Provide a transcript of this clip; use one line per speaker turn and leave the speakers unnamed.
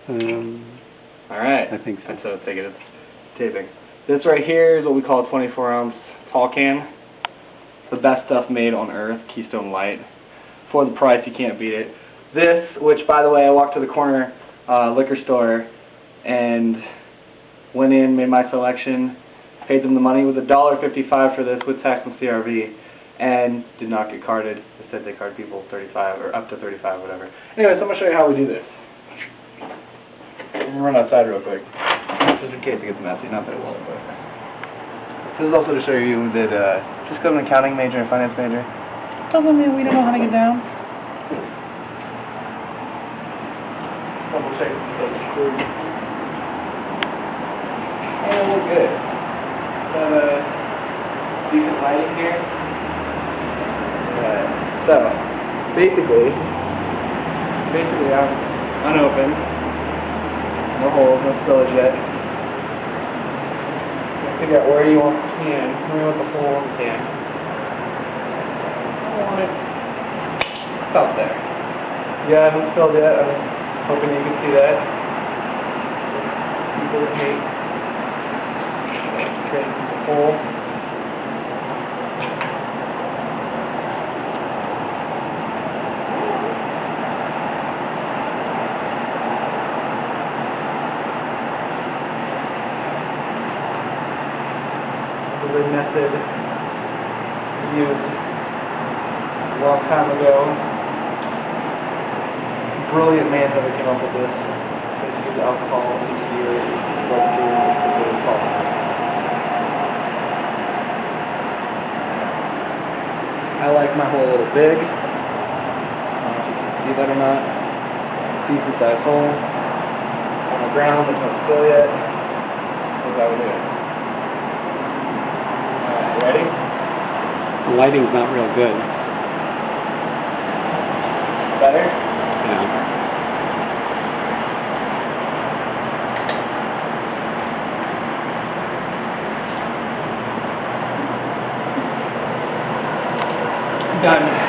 Alright.
I think so.
So take it as taping. This right here is what we call a 24-ounce tall can. The best stuff made on earth, Keystone Light. For the price, you can't beat it. This, which by the way, I walked to the corner liquor store and went in, made my selection, paid them the money with $1.55 for this with tax and CRV, and did not get carded. Instead, they card people 35 or up to 35, whatever. Anyways, I'm gonna show you how we do this. I'm gonna run outside real quick, just in case it gets messy. Not that it won't, but this is also to show you that just because I'm an accounting major and finance major doesn't mean we don't know how to get down. Double check the screw. And it looks good. Got a decent lighting here. So basically I'm unopened. No holes, no spillage yet. Figure out where you want the can. Where you want the hole in the can. I want it about there. Yeah, I haven't spilled yet. I'm hoping you can see that. People with me. Trying to the hole. The method used a long time ago. Brilliant man whoever came up with this. Just use alcohol each year, rub through the salt. I like my hole a little big. I don't know if you can see that or not. Decent sized hole. On the ground, there's no spill yet. That's how we do it. Ready?
The lighting's not real good.
Better?
Yeah.
Done.